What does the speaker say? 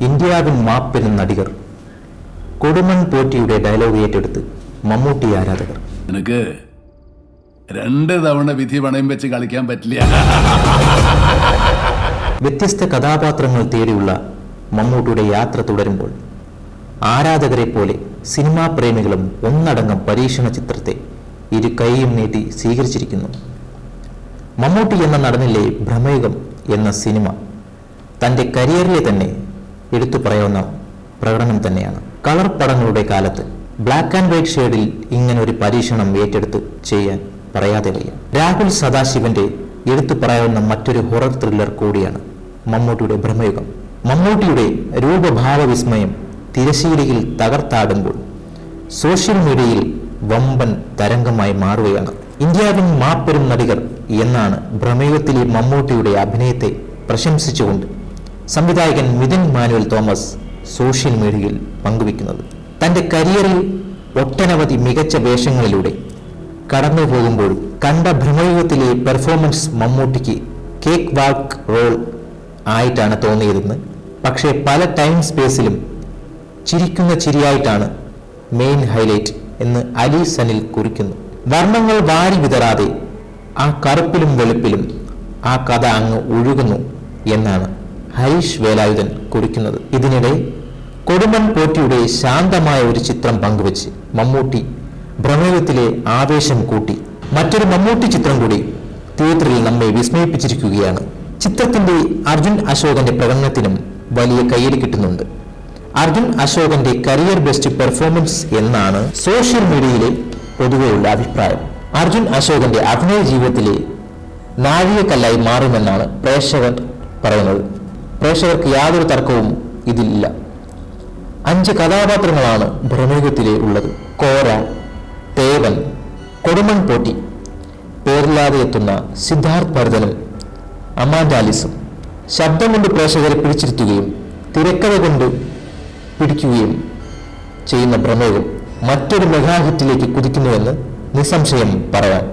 ഇന്ത്യാവിൻ മാപ്പെരും Nadigar. Kodumon പോറ്റിയുടെ dialogue ഏറ്റെടുത്ത് മമ്മൂട്ടി ആരാധകർ. നിനക്ക് 2 തവണ വിധി പണയം വെച്ച് കളിക്കാൻ പറ്റില്ല. വ്യത്യസ്ത കഥാപാത്രങ്ങൾ തേടിയുള്ള മമ്മൂട്ടിയുടെ യാത്ര തുടരുമ്പോൾ ആരാധകരെ പോലെ സിനിമാ പ്രേമികളും ഒന്നടങ്കം പരീക്ഷണ ചിത്രത്തെ ഇരു കൈയും നീട്ടി സ്വീകരിച്ചിരിക്കുന്നു. മമ്മൂട്ടി എന്ന നടനിലെ ഭ്രമയുഗം എന്ന സിനിമ തൻ്റെ കരിയറിലെ തന്നെ എടുത്തു പറയാവുന്ന പ്രകടനം തന്നെയാണ്. കളർ പടങ്ങളുടെ കാലത്ത് ബ്ലാക്ക് ആൻഡ് വൈറ്റ് ഷെയ്ഡിൽ ഇങ്ങനെ ഒരു പരീക്ഷണം ഏറ്റെടുത്ത് ചെയ്യാൻ പറയാതെ വയ്യ. രാഹുൽ സദാശിവന്റെ എടുത്തു പറയാവുന്ന മറ്റൊരു ഹൊറർ ത്രില്ലർ കൂടിയാണ് മമ്മൂട്ടിയുടെ ഭ്രമയുഗം. മമ്മൂട്ടിയുടെ രൂപഭാവ വിസ്മയം തിരശീലയിൽ തകർത്താടുമ്പോൾ സോഷ്യൽ മീഡിയയിൽ വമ്പൻ തരംഗമായി മാറുകയാണ്. ഇന്ത്യാവിൻ മാപ്പെരും നടികർ എന്നാണ് ഭ്രമയുഗത്തിലെ മമ്മൂട്ടിയുടെ അഭിനയത്തെ പ്രശംസിച്ചുകൊണ്ട് സംവിധായകൻ മിഥുൻ മാനുവൽ തോമസ് സോഷ്യൽ മീഡിയയിൽ പങ്കുവെക്കുന്നത്. തൻ്റെ കരിയറിൽ ഒട്ടനവധി മികച്ച വേഷങ്ങളിലൂടെ കടന്നു പോകുമ്പോൾ കണ്ട ഭ്രമയുഗത്തിലെ പെർഫോമൻസ് മമ്മൂട്ടിക്ക് കേക്ക് വാക്ക് റോൾ ആയിട്ടാണ് തോന്നിയതെന്ന്, പക്ഷേ പല ടൈം സ്പേസിലും ചിരിക്കുന്ന ചിരിയായിട്ടാണ് മെയിൻ ഹൈലൈറ്റ് എന്ന് അലി സനിൽ കുറിക്കുന്നു. വർണ്ണങ്ങൾ വാരി വിതറാതെ ആ കറുപ്പിലും വെളുപ്പിലും ആ കഥ അങ്ങ് ഒഴുകുന്നു എന്നാണ് ഹരീഷ് വേലായുധൻ കുറിക്കുന്നത്. ഇതിനിടെ കൊടുമൺ പോറ്റിയുടെ ശാന്തമായ ഒരു ചിത്രം പങ്കുവച്ച് മമ്മൂട്ടി ഭ്രമയുഗത്തിലെ ആവേശം കൂട്ടി മറ്റൊരു മമ്മൂട്ടി ചിത്രം കൂടി തിയേറ്ററിൽ നമ്മെ വിസ്മയിപ്പിച്ചിരിക്കുകയാണ്. ചിത്രത്തിന്റെ അർജുൻ അശോകന്റെ പ്രകടനത്തിനും വലിയ കയ്യടി കിട്ടുന്നുണ്ട്. അർജുൻ അശോകന്റെ കരിയർ ബെസ്റ്റ് പെർഫോമൻസ് എന്നാണ് സോഷ്യൽ മീഡിയയിലെ പൊതുവെയുള്ള അഭിപ്രായം. അർജുൻ അശോകന്റെ അഭിനയ ജീവിതത്തിലെ നാഴികക്കല്ലായി മാറുമെന്നാണ് പ്രേക്ഷകർ പറയുന്നത്. പ്രേക്ഷകർക്ക് യാതൊരു തർക്കവും ഇതിലില്ല. 5 കഥാപാത്രങ്ങളാണ് ഭ്രമയുഗത്തിലെ ഉള്ളത്. കോര, തേവൻ, കൊടുമൺ പോറ്റി, പേരില്ലാതെ എത്തുന്ന സിദ്ധാർത്ഥ് ഭരതനും അമാൻഡാലിസും. ശബ്ദം കൊണ്ട് പ്രേക്ഷകരെ പിടിച്ചിരുത്തുകയും തിരക്കഥ കൊണ്ട് പിടിക്കുകയും ചെയ്യുന്ന ഭ്രമയുഗം മറ്റൊരു മെഗാ ഹിറ്റിലേക്ക് കുതിക്കുന്നുവെന്ന് നിസ്സംശയം പറയാം.